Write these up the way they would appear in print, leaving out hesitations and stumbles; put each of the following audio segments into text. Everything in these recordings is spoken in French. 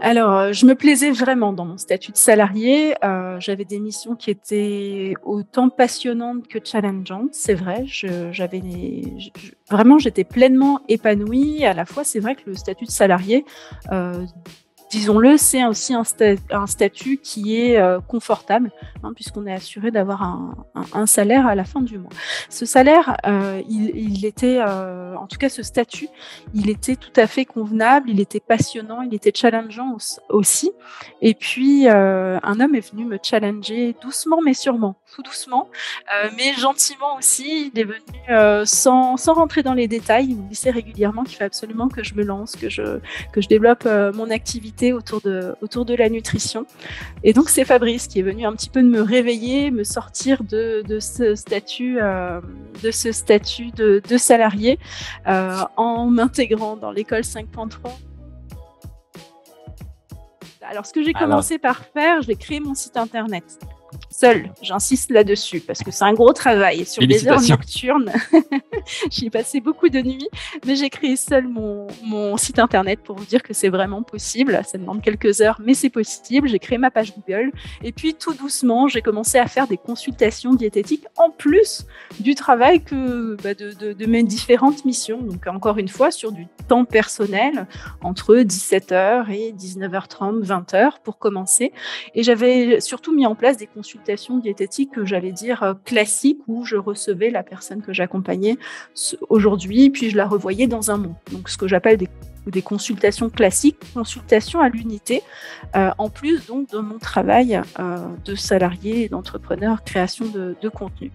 Alors, je me plaisais vraiment dans mon statut de salarié. J'avais des missions qui étaient autant passionnantes que challengeantes, c'est vrai. Vraiment, j'étais pleinement épanouie. À la fois, c'est vrai que le statut de salarié, heu, disons-le, c'est aussi un statut qui est confortable, puisqu'on est assuré d'avoir un salaire à la fin du mois. Ce salaire, il était, en tout cas ce statut, il était tout à fait convenable, il était passionnant, il était challengeant aussi. Et puis, un homme est venu me challenger doucement mais sûrement, tout doucement, mais gentiment aussi. Il est venu, sans rentrer dans les détails, il me disait régulièrement qu'il fallait absolument que je me lance, que je développe mon activité autour de la nutrition. Et donc c'est Fabrice qui est venu un petit peu me réveiller, me sortir de ce statut de salarié, en m'intégrant dans l'école 5.3. Alors ce que j'ai commencé par faire, j'ai créé mon site internet. Seule, j'insiste là-dessus parce que c'est un gros travail sur des heures nocturnes. J'y ai passé beaucoup de nuits, mais j'ai créé seule mon site internet pour vous dire que c'est vraiment possible. Ça demande quelques heures, mais c'est possible. J'ai créé ma page Google et puis tout doucement, j'ai commencé à faire des consultations diététiques en plus du travail de mes différentes missions. Donc encore une fois, sur du temps personnel, entre 17h et 19h30, 20h pour commencer. Et j'avais surtout mis en place des consultations diététiques que j'allais dire classiques, où je recevais la personne que j'accompagnais aujourd'hui, puis je la revoyais dans un mois. Donc ce que j'appelle des consultations classiques, consultations à l'unité, en plus donc de mon travail de salarié et d'entrepreneur, création de contenu.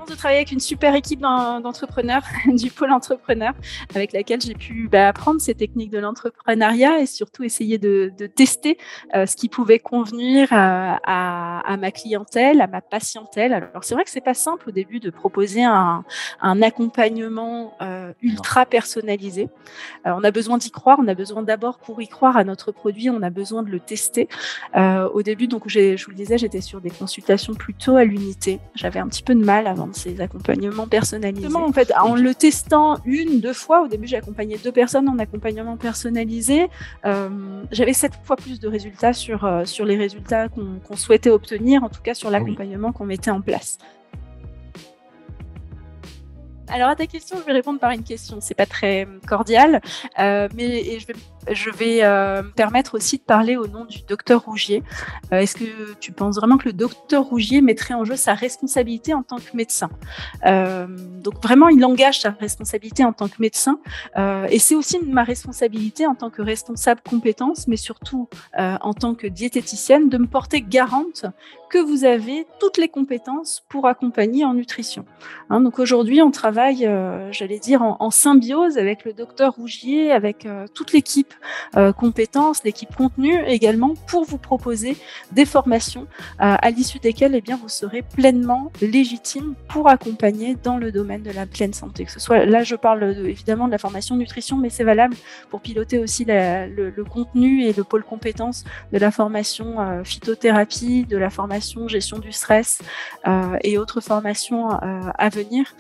De travailler avec une super équipe d'entrepreneurs du pôle entrepreneur avec laquelle j'ai pu apprendre ces techniques de l'entrepreneuriat et surtout essayer de tester ce qui pouvait convenir à ma clientèle, à ma patientèle. Alors c'est vrai que c'est pas simple au début de proposer un accompagnement ultra personnalisé. On a besoin d'y croire, on a besoin d'abord pour y croire à notre produit, on a besoin de le tester. Au début, donc je vous le disais, j'étais sur des consultations plutôt à l'unité. J'avais un petit peu de mal à vendre ces accompagnements personnalisés. En fait, en le testant 1-2 fois, au début, j'ai accompagné 2 personnes en accompagnement personnalisé. J'avais 7 fois plus de résultats sur les résultats qu'on souhaitait obtenir, en tout cas sur l'accompagnement qu'on mettait en place. Alors à ta question, je vais répondre par une question. C'est pas très cordial, mais je vais me permettre aussi de parler au nom du docteur Rougier. Est-ce que tu penses vraiment que le docteur Rougier mettrait en jeu sa responsabilité en tant que médecin ? Donc vraiment, il engage sa responsabilité en tant que médecin, et c'est aussi ma responsabilité en tant que responsable compétences, mais surtout en tant que diététicienne, de me porter garante que vous avez toutes les compétences pour accompagner en nutrition. Donc aujourd'hui, on travaille, j'allais dire, en symbiose avec le docteur Rougier, avec toute l'équipe compétences, l'équipe contenu également, pour vous proposer des formations à l'issue desquelles vous serez pleinement légitime pour accompagner dans le domaine de la pleine santé. Que ce soit, là je parle évidemment de la formation nutrition, mais c'est valable pour piloter aussi le contenu et le pôle compétences de la formation phytothérapie, de la formation gestion du stress et autres formations à venir.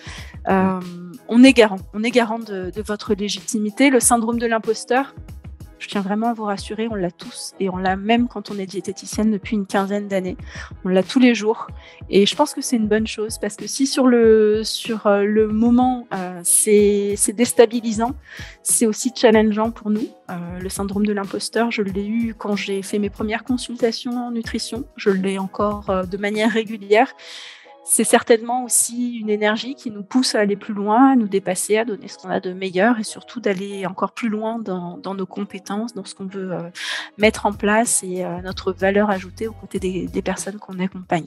On est garant de votre légitimité. Le syndrome de l'imposteur, je tiens vraiment à vous rassurer, on l'a tous et on l'a même quand on est diététicienne depuis une quinzaine d'années. On l'a tous les jours et je pense que c'est une bonne chose parce que si sur le moment c'est déstabilisant, c'est aussi challengeant pour nous. Le syndrome de l'imposteur, je l'ai eu quand j'ai fait mes premières consultations en nutrition, je l'ai encore de manière régulière. C'est certainement aussi une énergie qui nous pousse à aller plus loin, à nous dépasser, à donner ce qu'on a de meilleur et surtout d'aller encore plus loin dans nos compétences, dans ce qu'on veut mettre en place et notre valeur ajoutée aux côtés des personnes qu'on accompagne.